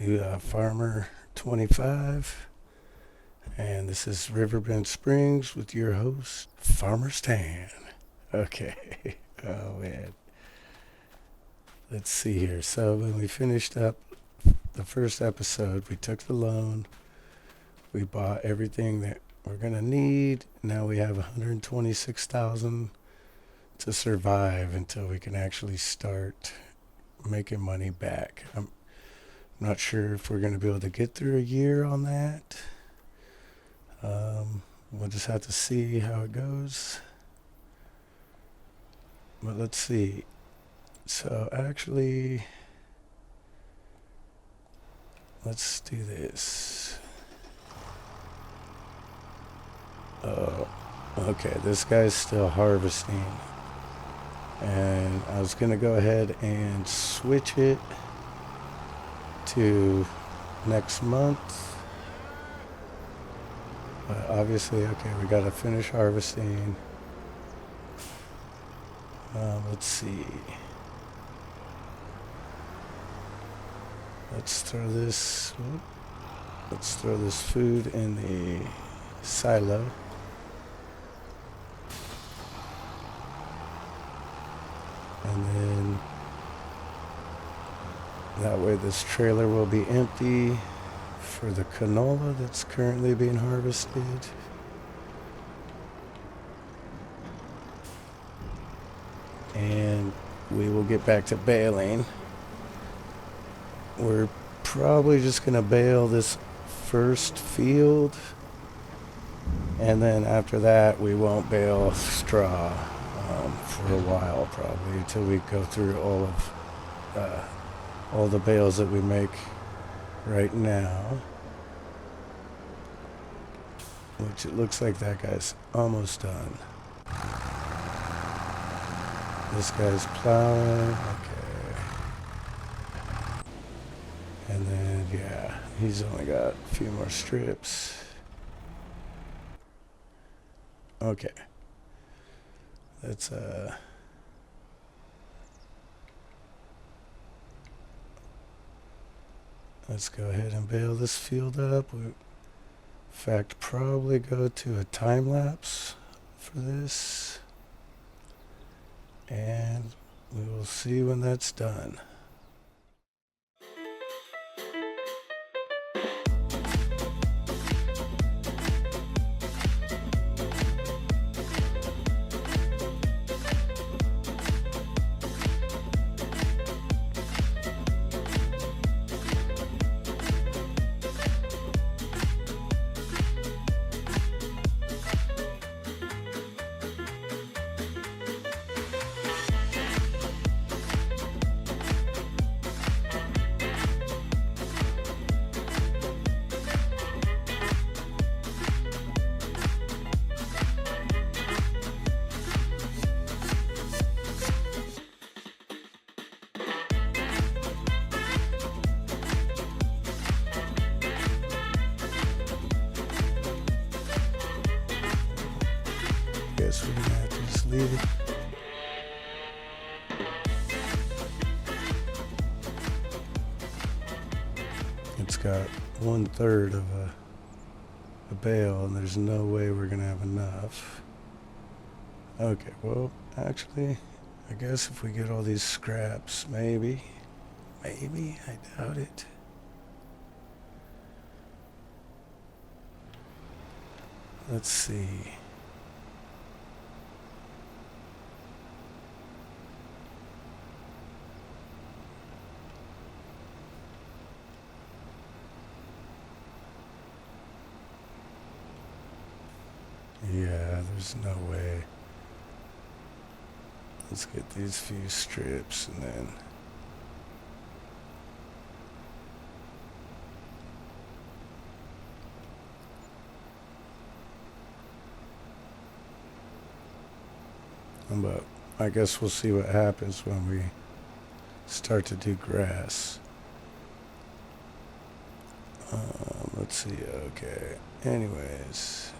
to Farmer 25, and this is Riverbend Springs with your host, Farmer Stan. Okay, oh man. Let's see here. So, when we finished up the first episode, we took the loan, we bought everything that we're going to need. Now we have 126,000 to survive until we can actually start making money back. I'm not sure if we're going to be able to get through a year on that. We'll just have to see how it goes. But let's see. So actually, let's do this. Oh, okay. This guy's still harvesting. And I was going to go ahead and switch it to next month. But obviously, okay, we got to finish harvesting. Let's see. Let's throw this food in the silo. And then that way this trailer will be empty for the canola that's currently being harvested. And we will get back to baling. We're probably just going to bale this first field, and then after that we won't bale straw for a while, probably until we go through all the bales that we make right now, which it looks like that guy's almost done. This guy's plowing. Okay. And then, yeah, he's only got a few more strips. Okay. Let's go ahead and bale this field up. In fact, probably go to a time lapse for this. And we will see when that's done. Guess we're gonna have to just leave it. It's got 1/3 of a bale, and there's no way we're gonna have enough. Okay, well, actually, I guess if we get all these scraps, maybe, I doubt it. Let's see. Yeah, there's no way. Let's get these few strips and then but I guess we'll see what happens when we start to do grass. Let's see. Okay. Anyways.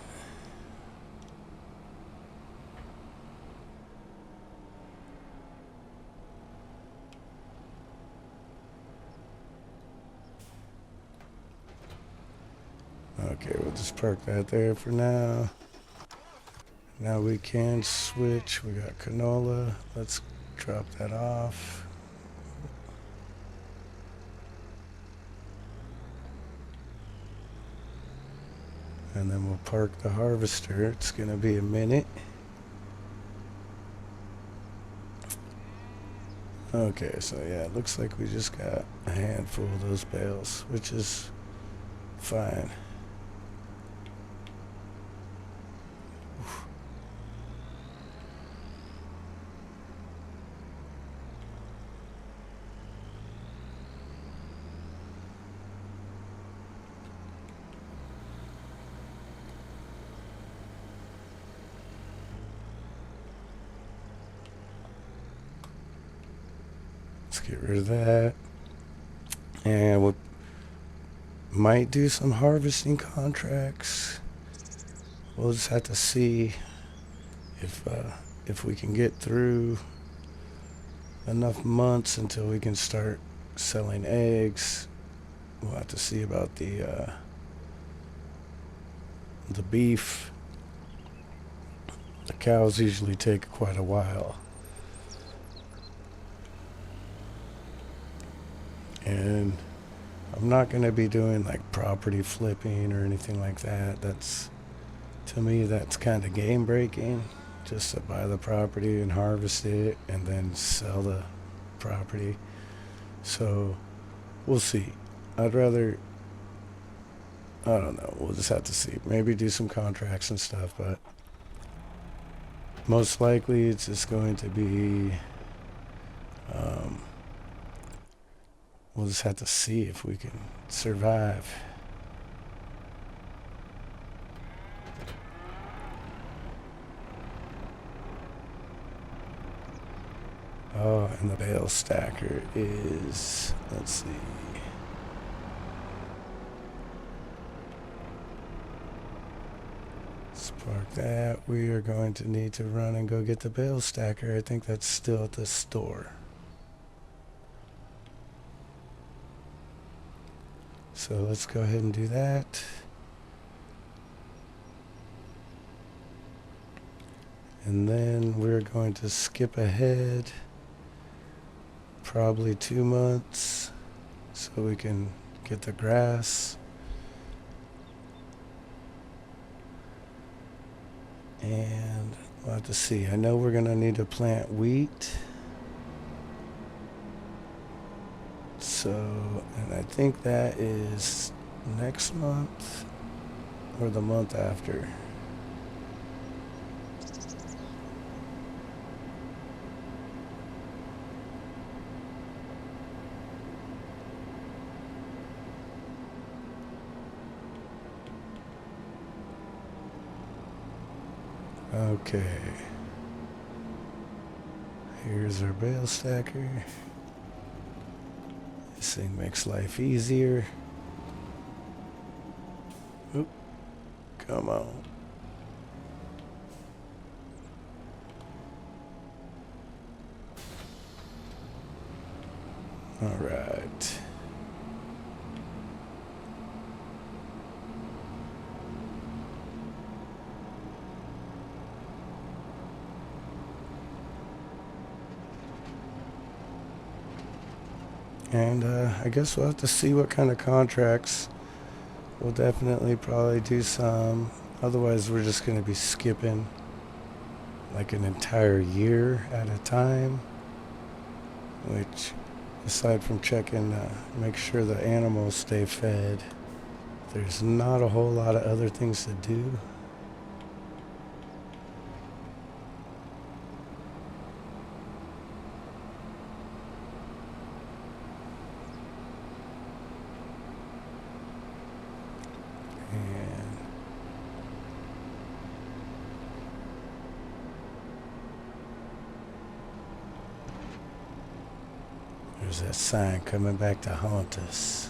Okay, we'll just park that there for now. Now we can switch. We got canola. Let's drop that off. And then we'll park the harvester. It's going to be a minute. Okay, so yeah, it looks like we just got a handful of those bales, which is fine. Let's get rid of that. And we might do some harvesting contracts. We'll just have to see if we can get through enough months until we can start selling eggs. We'll have to see about the beef. The cows usually take quite a while. And I'm not going to be doing like property flipping or anything like that. To me, that's kind of game breaking. Just to buy the property and harvest it and then sell the property. So we'll see. I don't know. We'll just have to see. Maybe do some contracts and stuff, but most likely it's just going to be, we'll just have to see if we can survive. Oh, and the bale stacker is, let's see. Let's park that. We are going to need to run and go get the bale stacker. I think that's still at the store. So let's go ahead and do that. And then we're going to skip ahead probably 2 months so we can get the grass. And we'll have to see. I know we're going to need to plant wheat. So, and I think that is next month or the month after. Okay. Here's our bale stacker. This thing makes life easier. Oop. Come on. All right. And I guess we'll have to see what kind of contracts. We'll definitely probably do some. Otherwise, we're just going to be skipping like an entire year at a time. Which, aside from checking, make sure the animals stay fed, there's not a whole lot of other things to do. There's that sign coming back to haunt us.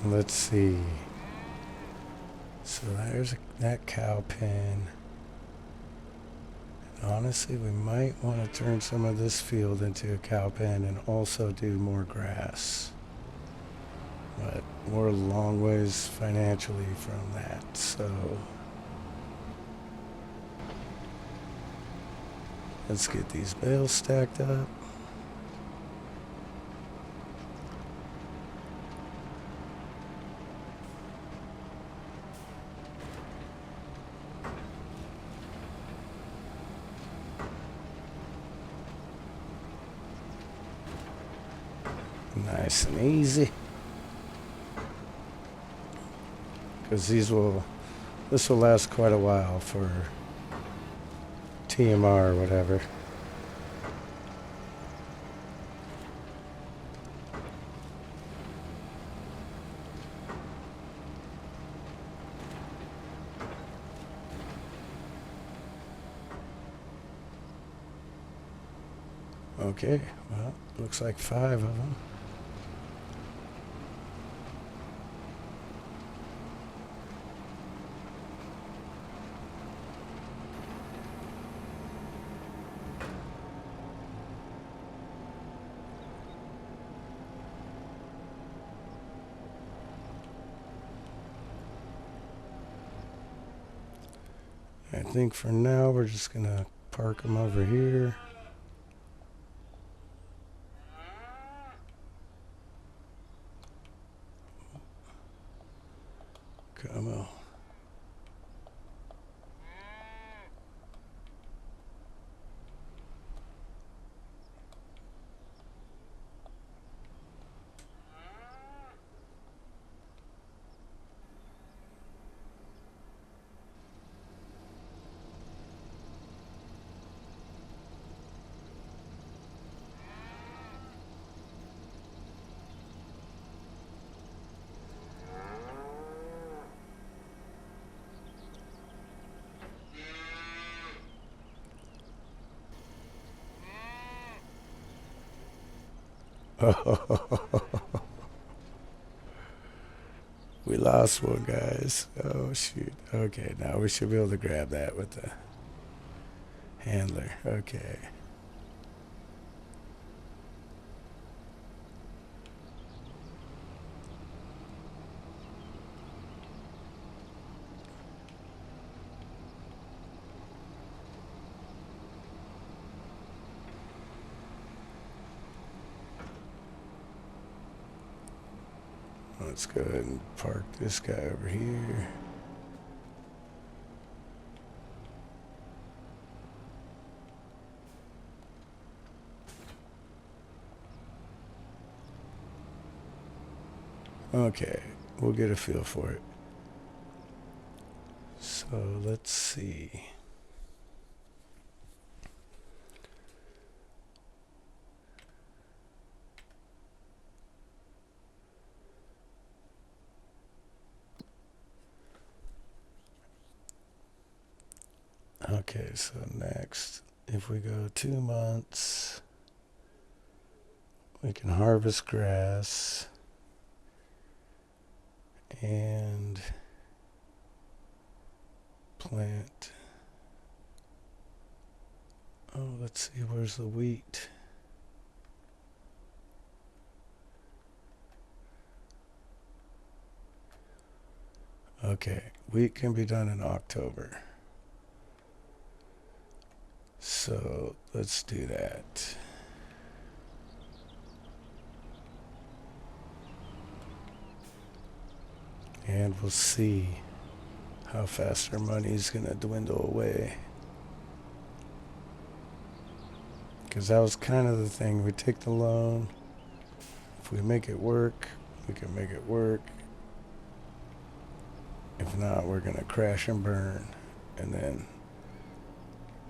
Let's see. So there's that cow pen. Honestly, we might want to turn some of this field into a cow pen and also do more grass. But we're a long ways financially from that, so let's get these bales stacked up. Nice and easy. Because this will last quite a while for TMR or whatever. Okay, well, looks like 5 of them. I think for now we're just gonna park them over here. Come on. We lost one, guys. Oh, shoot. Okay, now we should be able to grab that with the handler. Okay. Let's go ahead and park this guy over here. Okay, we'll get a feel for it. So let's see. Okay, so next, if we go 2 months, we can harvest grass and plant. Oh, let's see, where's the wheat? Okay, wheat can be done in October. So let's do that. And we'll see how fast our money is going to dwindle away. Because that was kind of the thing. We take the loan. If we make it work, we can make it work. If not, we're going to crash and burn. And then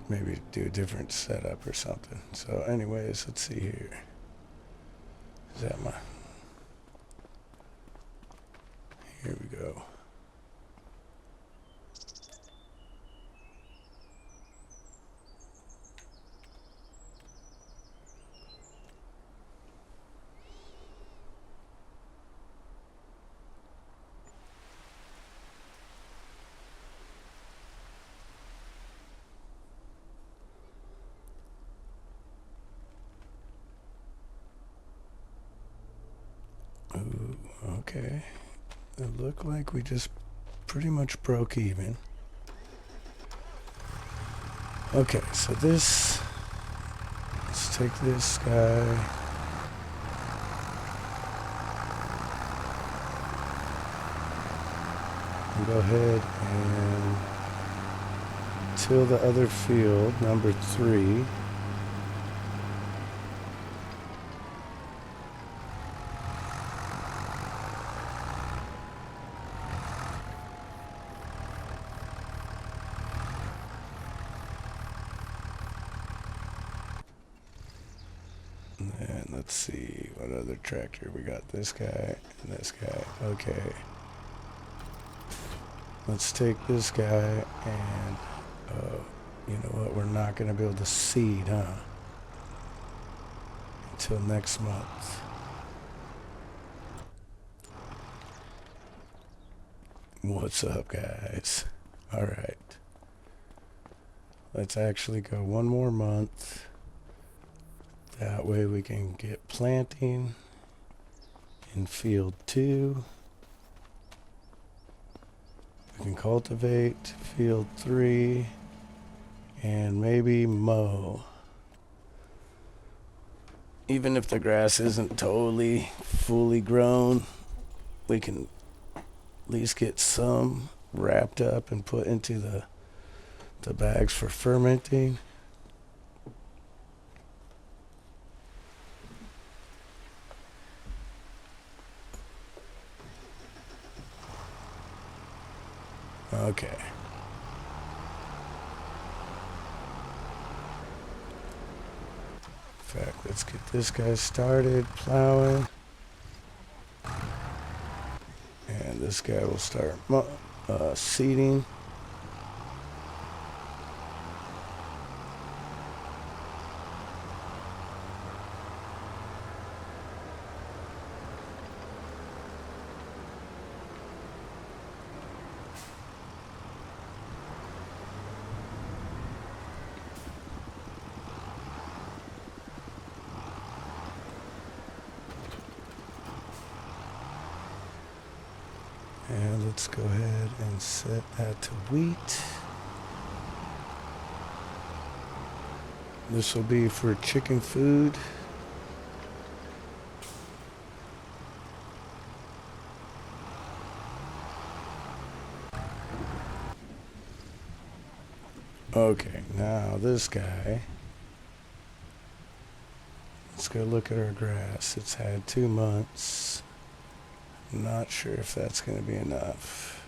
maybe do a different setup or something. So anyways, let's see here. Is that my... Here we go. Ooh, okay. It looked like we just pretty much broke even. Okay, so this, let's take this guy. And go ahead and till the other field, number 3. And let's see, what other tractor? We got this guy and this guy. Okay. Let's take this guy and, you know what, we're not going to be able to seed, huh? Until next month. What's up, guys? All right. Let's actually go one more month. That way we can get planting in field 2. We can cultivate field 3 and maybe mow. Even if the grass isn't totally fully grown, we can at least get some wrapped up and put into the bags for fermenting. Okay. In fact, let's get this guy started plowing. And this guy will start seeding. And let's go ahead and set that to wheat. This will be for chicken food. Okay, now this guy. Let's go look at our grass. It's had 2 months. Not sure if that's going to be enough.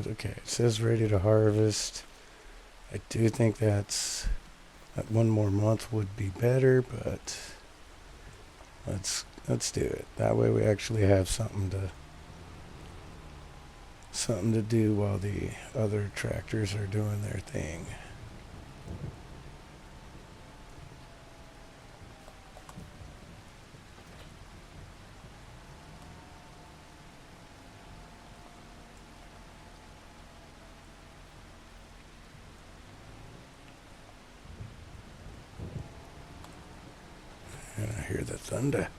Okay, it says ready to harvest. I do think that 1 more month would be better, but let's do it. That way we actually have something to do while the other tractors are doing their thing. And I hear the thunder.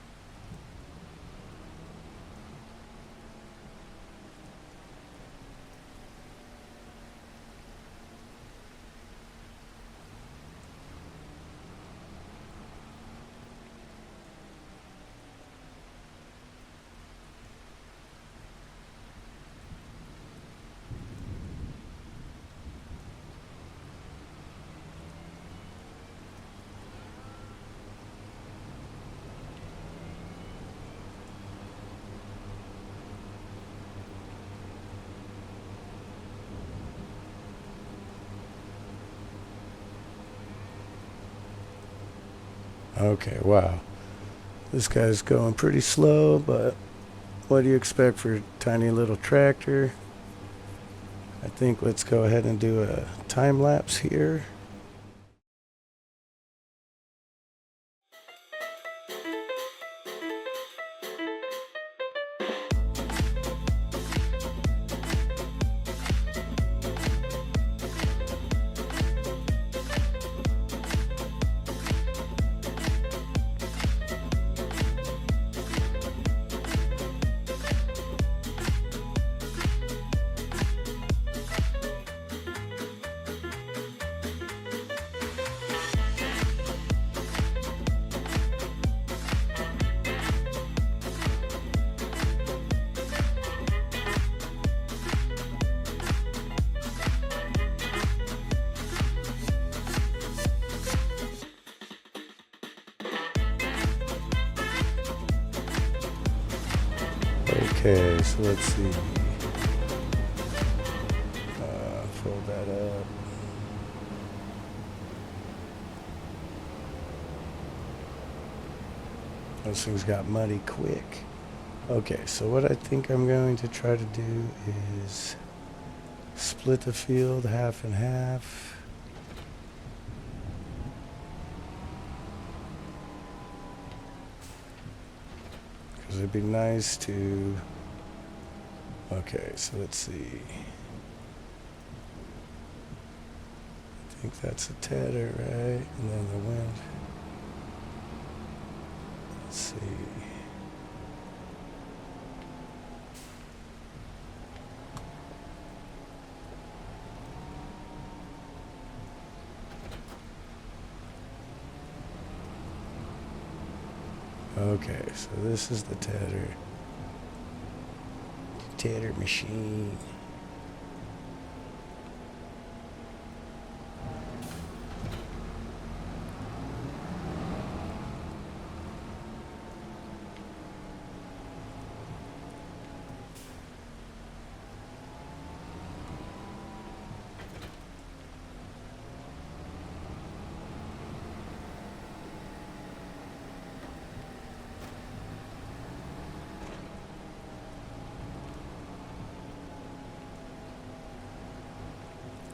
Okay, wow. This guy's going pretty slow, but what do you expect for a tiny little tractor? I think let's go ahead and do a time lapse here. Okay, so let's see. Fold that up. Those things got muddy quick. Okay, so what I think I'm going to try to do is split the field half and half. Because it'd be nice to... Okay, so let's see. I think that's a tether, right? And then the wind. Let's see. Okay, so this is the tether. Tether machine.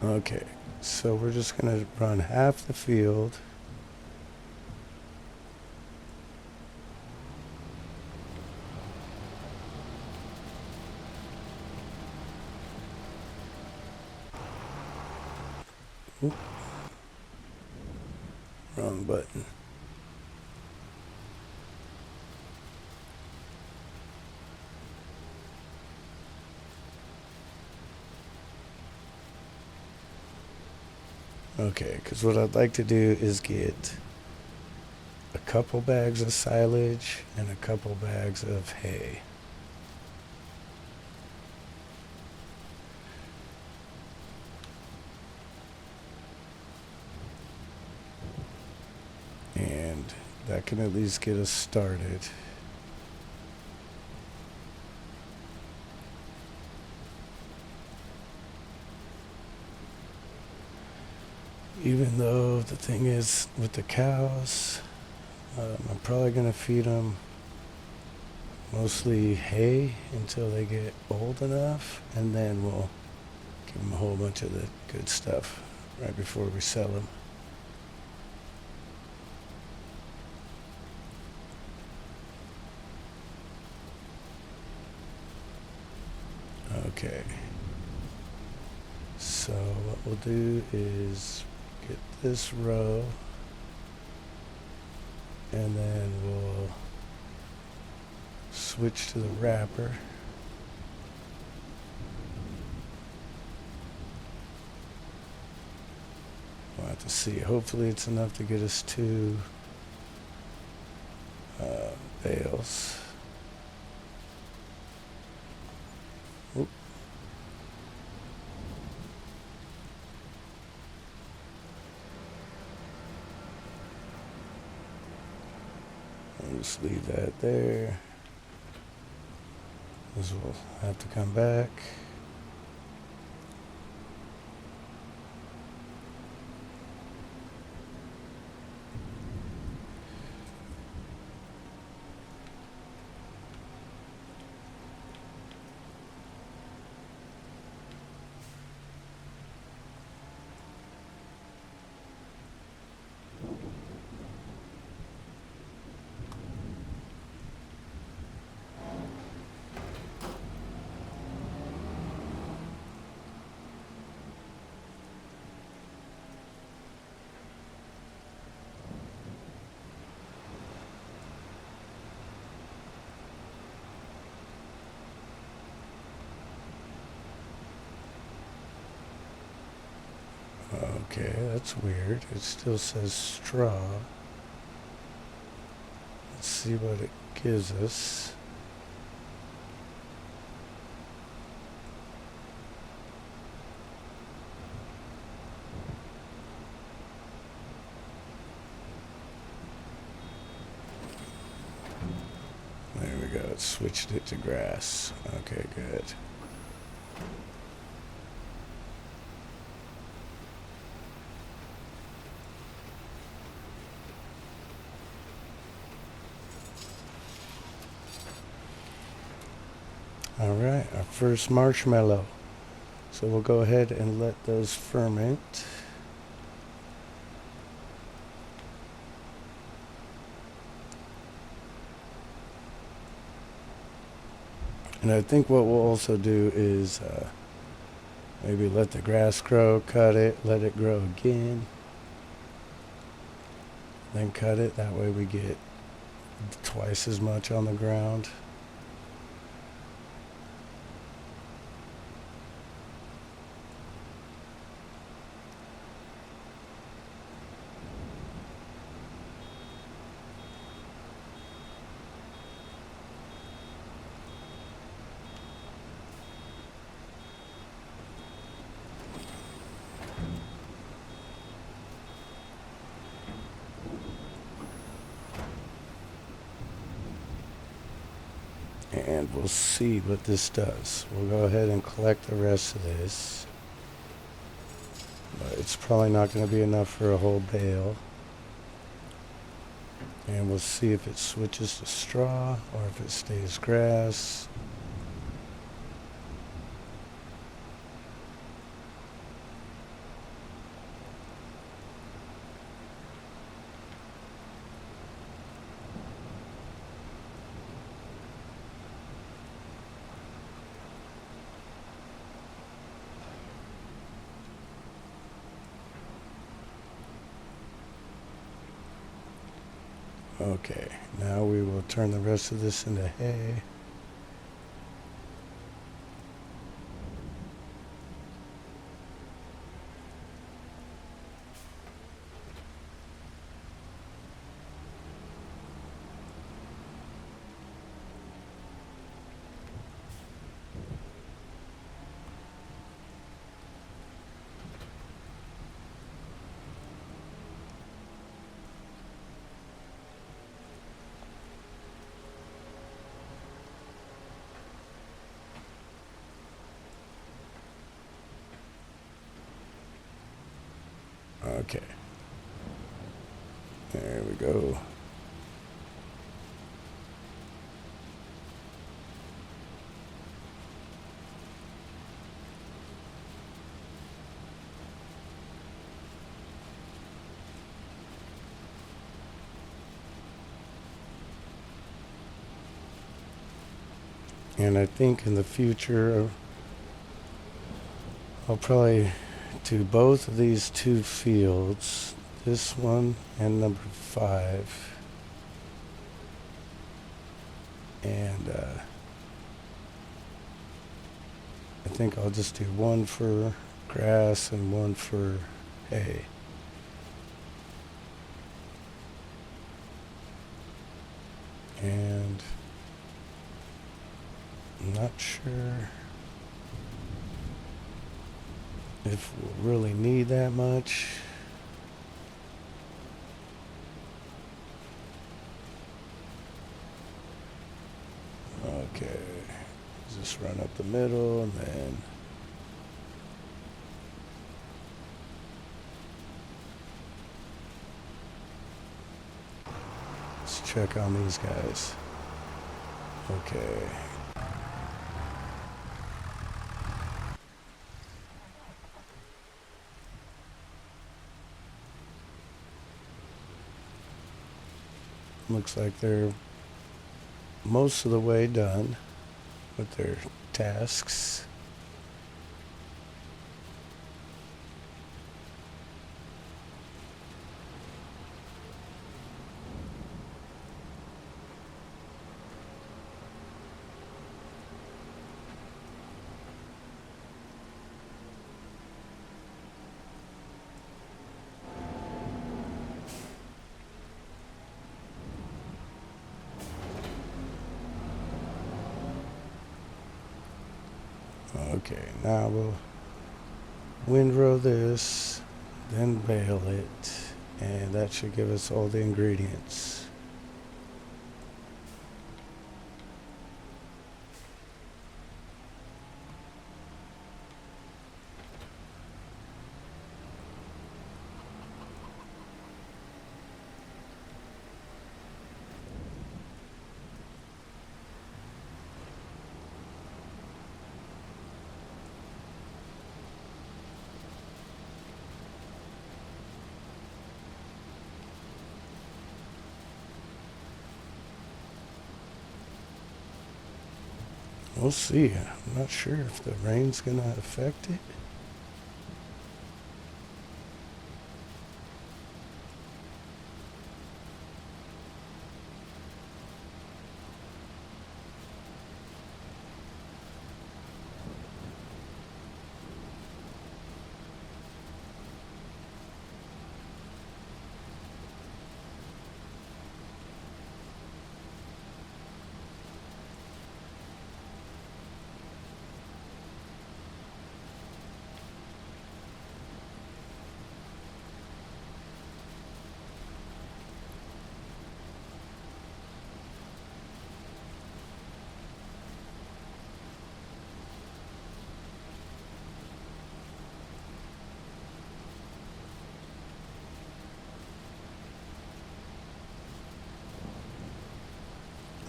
Okay, so we're just going to run half the field. Oop. Wrong button. Okay, because what I'd like to do is get a couple bags of silage and a couple bags of hay. And that can at least get us started. Even though the thing is with the cows, I'm probably going to feed them mostly hay until they get old enough, and then we'll give them a whole bunch of the good stuff right before we sell them. Okay. So what we'll do is get this row, and then we'll switch to the wrapper. We'll have to see. Hopefully it's enough to get us 2 bales. Oop. I'll just leave that there. This will have to come back. Okay, that's weird. It still says straw. Let's see what it gives us. There we go. it switched it to grass. Okay, good. All right, our first marshmallow. So we'll go ahead and let those ferment. And I think what we'll also do is maybe let the grass grow, cut it, let it grow again, then cut it. That way we get twice as much on the ground. And we'll see what this does. We'll go ahead and collect the rest of this. But it's probably not going to be enough for a whole bale. And we'll see if it switches to straw or if it stays grass. Okay, now we will turn the rest of this into hay. Okay. There we go. And I think in the future, I'll probably do both of these two fields, this one and number 5. And I think I'll just do one for grass and one for hay. And I'm not sure if we'll really need that much. Okay, just run up the middle and then let's check on these guys. Okay. Looks like they're most of the way done with their tasks. Okay, now we'll windrow this, then bale it, and that should give us all the ingredients. We'll see. I'm not sure if the rain's going to affect it.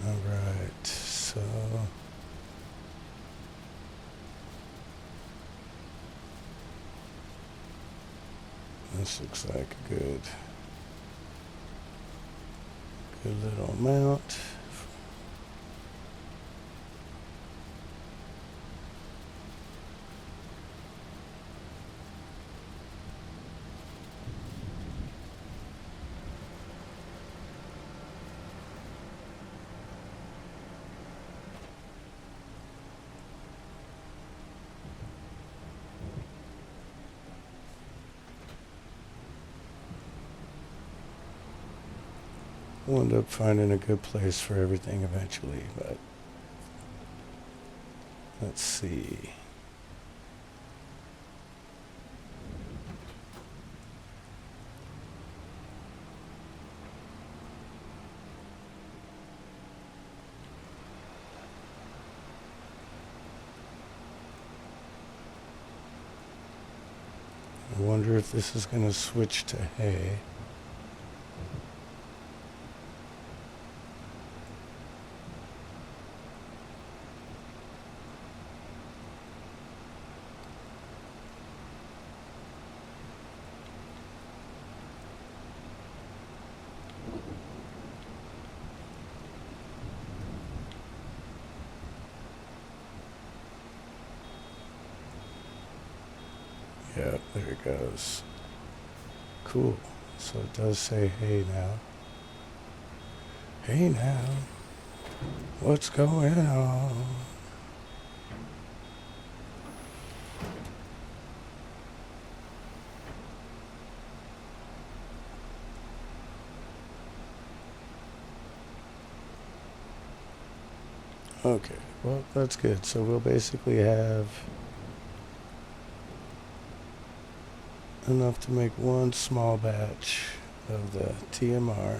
All right, so this looks like a good little amount. We'll end up finding a good place for everything eventually, but let's see. I wonder if this is going to switch to hay. Yeah, there it goes. Cool. So it does say hey now. Hey now. What's going on? Okay, well, that's good. So we'll basically have enough to make one small batch of the TMR.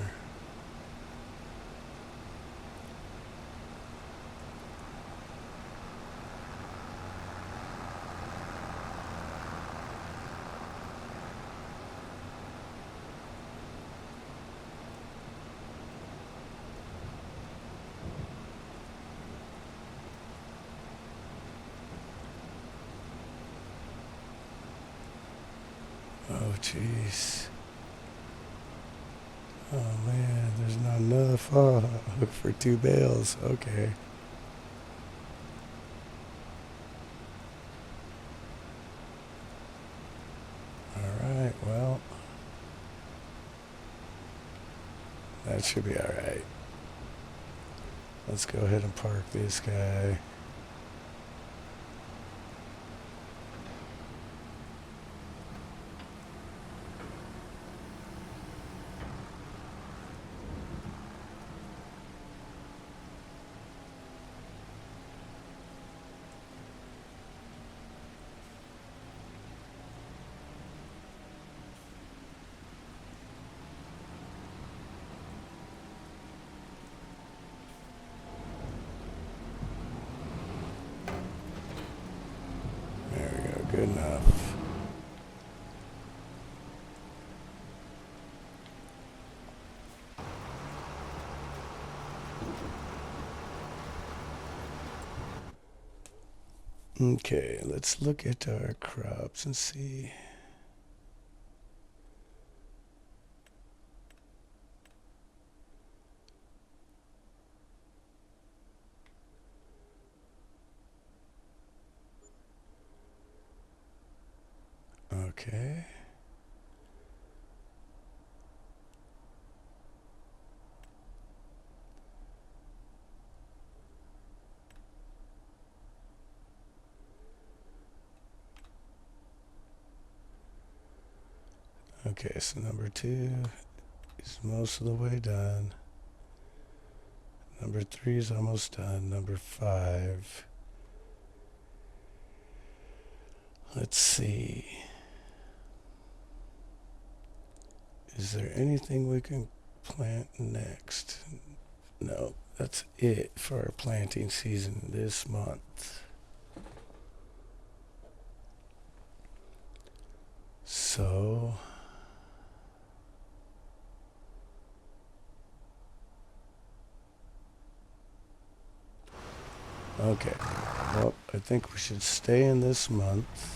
Oh, jeez. Oh, man, there's not enough for 2 bales. Okay. All right, well, that should be all right. Let's go ahead and park this guy. There we go, good enough. Okay, let's look at our crops and see. Okay. Okay, so number 2 is most of the way done. Number 3 is almost done. Number 5. Let's see. Is there anything we can plant next? No, that's it for our planting season this month. So, okay. Well, I think we should stay in this month.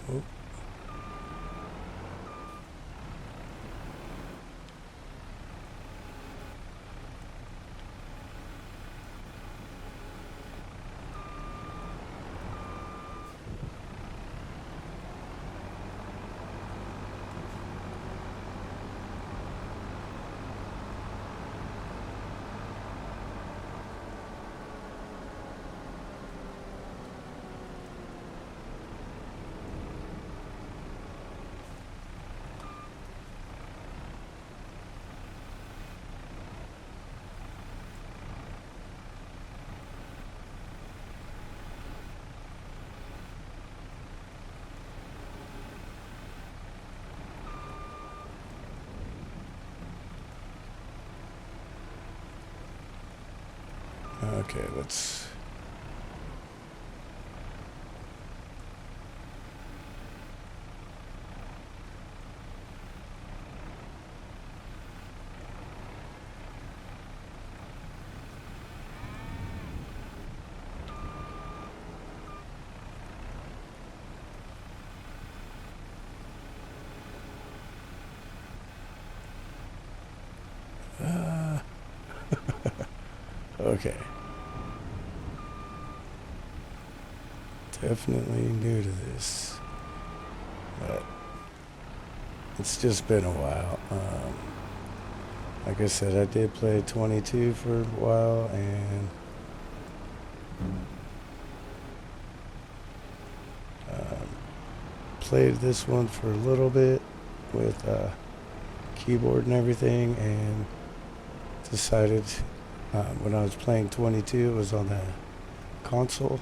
Oh. Okay, let's... Okay. Definitely new to this, but it's just been a while. Like I said, I did play 22 for a while, and played this one for a little bit with keyboard and everything, and decided when I was playing 22, it was on the console,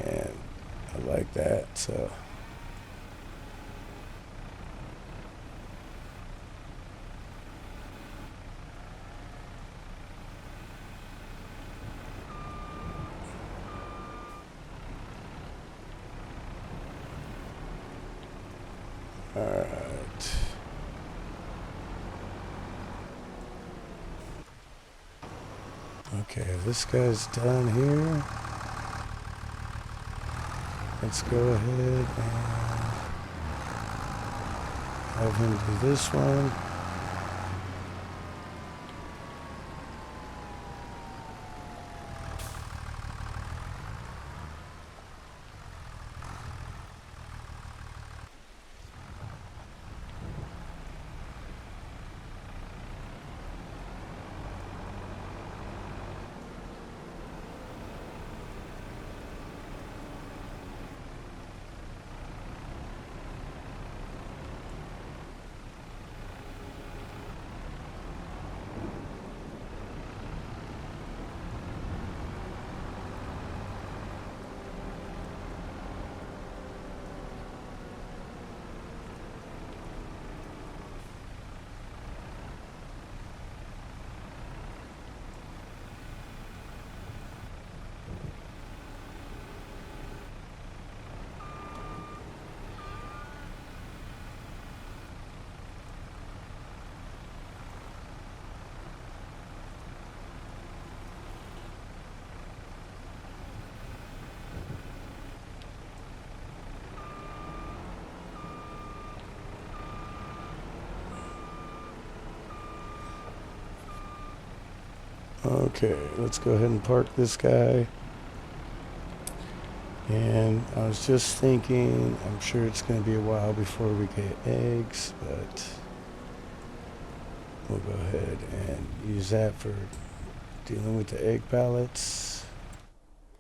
and I like that, so. Alright. Okay, this guy's done here. Let's go ahead and have him do this one. Okay, let's go ahead and park this guy. And I was just thinking, I'm sure it's going to be a while before we get eggs, but we'll go ahead and use that for dealing with the egg pallets.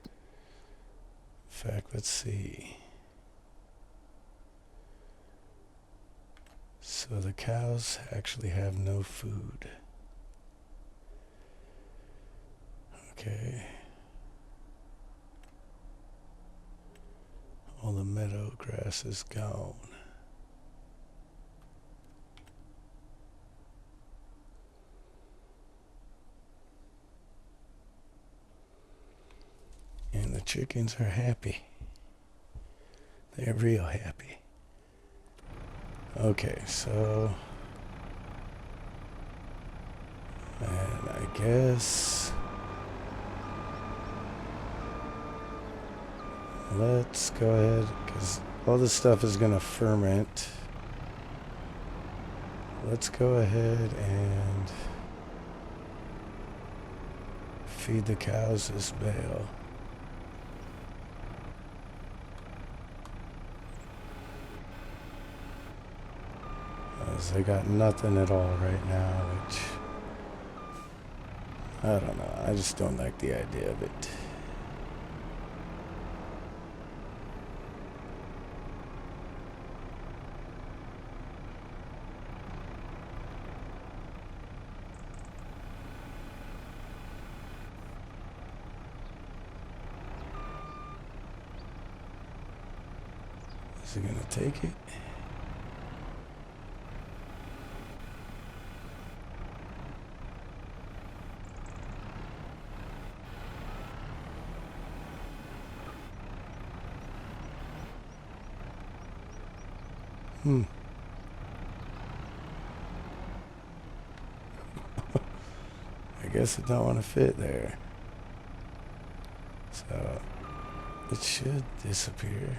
In fact, let's see. So the cows actually have no food. Okay. All the meadow grass is gone. And the chickens are happy. They're real happy. Okay, so... and I guess... let's go ahead, because all this stuff is going to ferment. Let's go ahead and feed the cows this bale. As they got nothing at all right now, which I don't know. I just don't like the idea of it. Is he gonna take it? I guess it don't want to fit there. So it should disappear.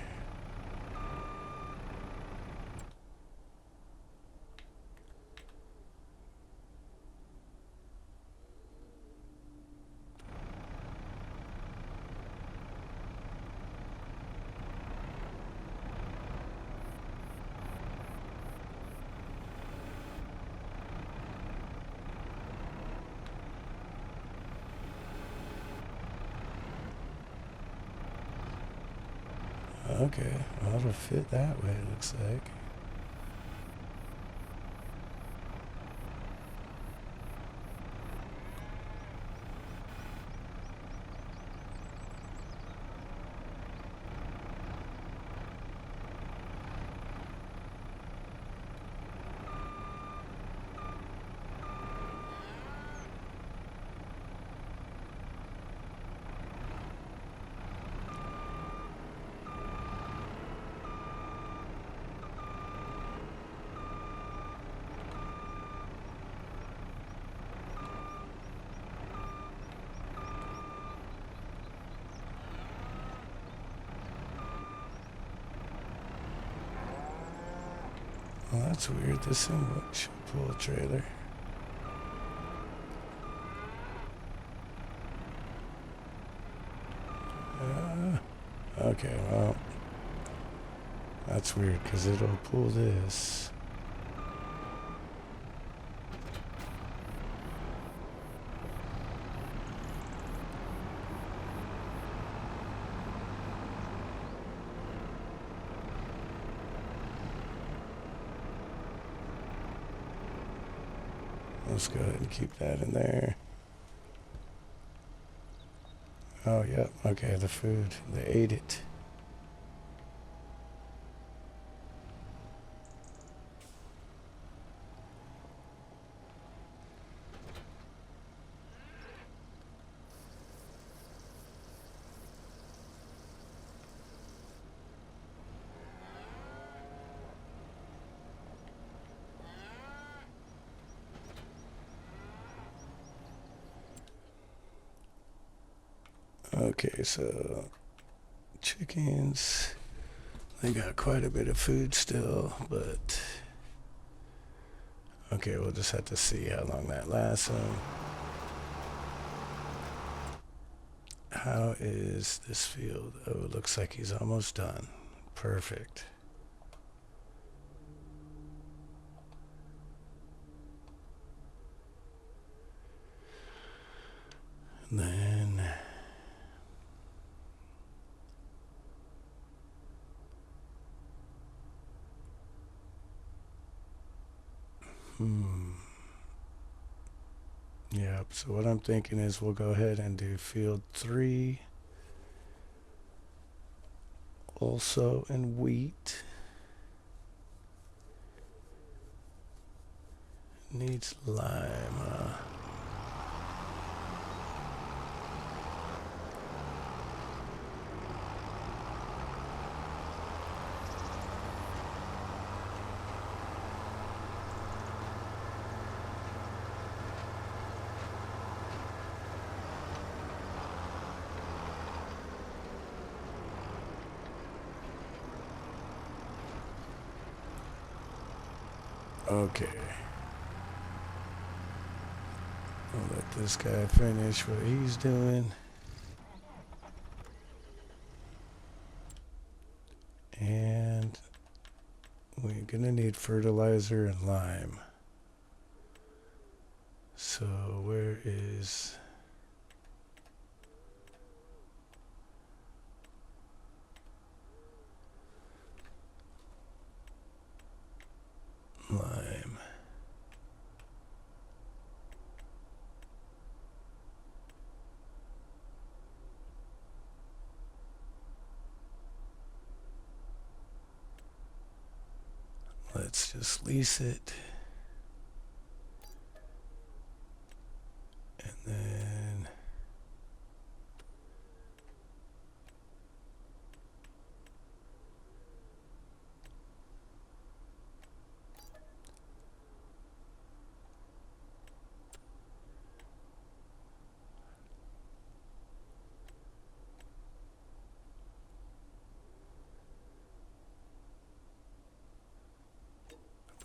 Okay, well, it'll fit that way, it looks like. Well, that's weird. This thing should pull a trailer. Okay, well, that's weird because it'll pull this. Let's go ahead and keep that in there. Oh, yep. Okay, the food. They ate it. Okay, so chickens, they got quite a bit of food still, but okay, we'll just have to see how long that lasts them. How is this field? Oh, it looks like he's almost done. Perfect. And then yep, so what I'm thinking is we'll go ahead and do field 3 also in wheat. Needs lime. Okay. I'll let this guy finish what he's doing. And we're gonna need fertilizer and lime. So where is lime? Let's just lease it. And then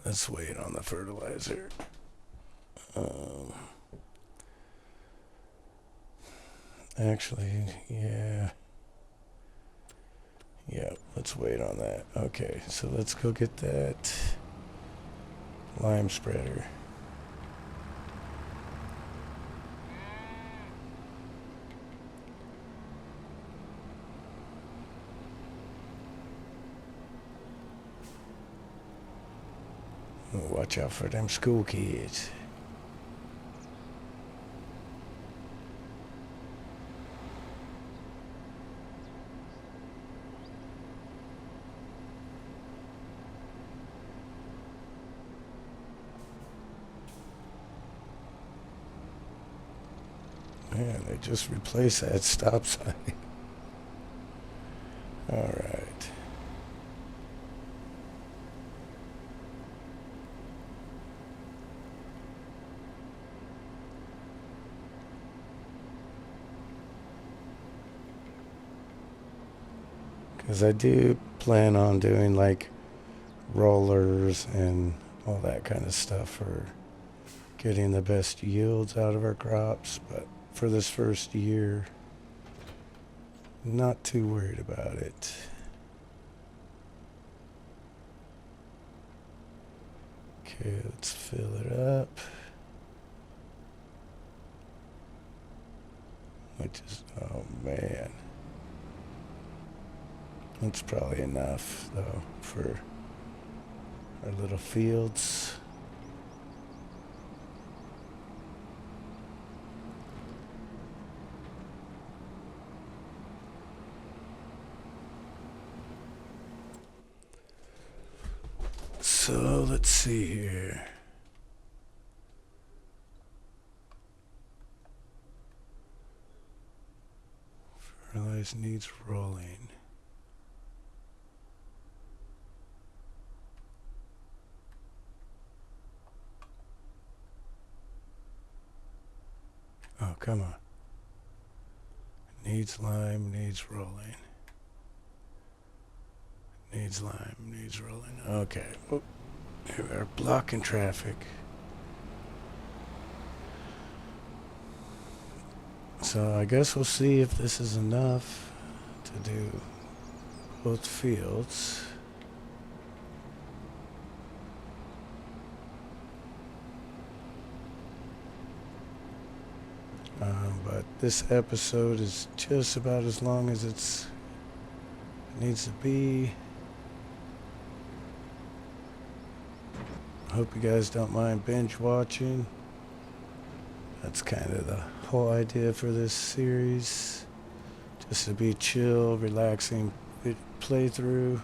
let's wait on the fertilizer. Actually, yeah. Yeah, let's wait on that. Okay, so let's go get that lime spreader. Watch out for them school kids. Man, they just replaced that stop sign. All right. Because I do plan on doing like rollers and all that kind of stuff for getting the best yields out of our crops, but for this first year, not too worried about it. Okay, let's fill it up. Which is, oh man. That's probably enough, though, for our little fields. So let's see here. Fertilize needs rolling. Oh, come on. Needs lime, needs rolling. Needs lime, needs rolling. Okay. Oh, here we are blocking traffic. So I guess we'll see if this is enough to do both fields. But this episode is just about as long as it needs to be. Hope you guys don't mind binge watching. That's kind of the whole idea for this series. Just to be chill, relaxing playthrough.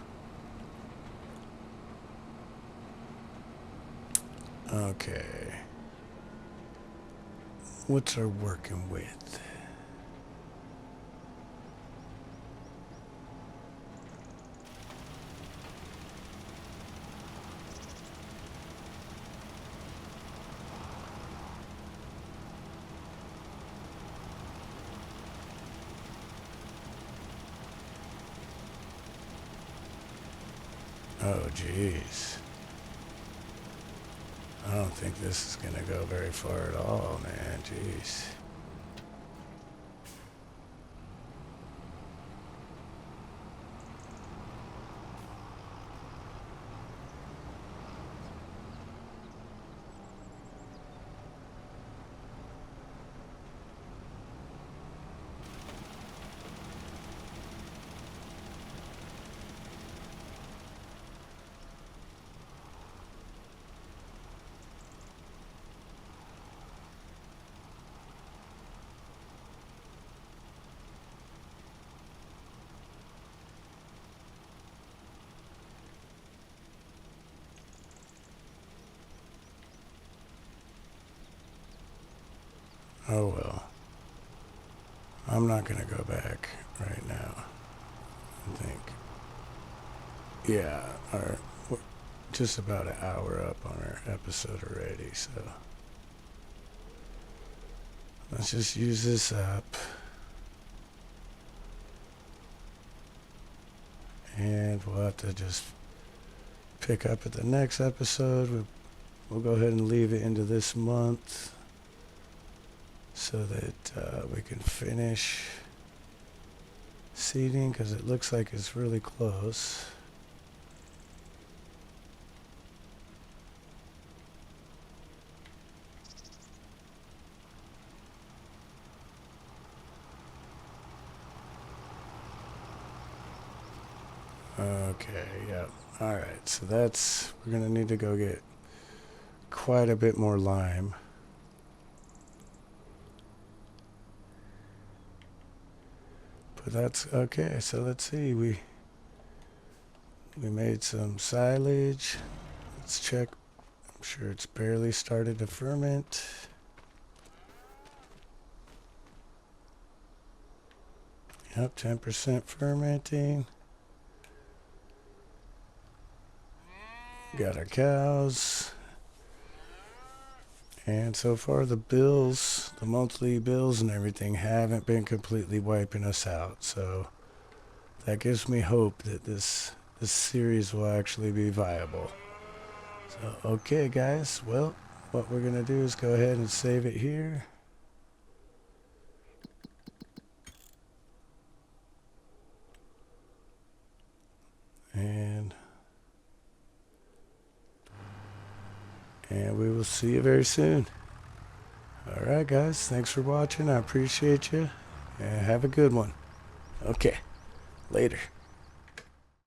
Okay. What's our working with? Oh, jeez. I don't think this is going to go very far at all, man. Jeez. Oh well. I'm not going to go back right now. I think. Yeah, we're just about an hour up on our episode already, so let's just use this up. And we'll have to just pick up at the next episode. We'll go ahead and leave it into this month so that we can finish seeding, because it looks like it's really close. Okay, yeah. Alright, so we're going to need to go get quite a bit more lime. But that's okay. So let's see. We made some silage. Let's check. I'm sure it's barely started to ferment. Yep, 10% fermenting. Got our cows. And so far the monthly bills and everything haven't been completely wiping us out. So that gives me hope that this series will actually be viable. So, okay guys, well, what we're going to do is go ahead and save it here. And we will see you very soon. All right, guys. Thanks for watching. I appreciate you. And have a good one. Okay. Later.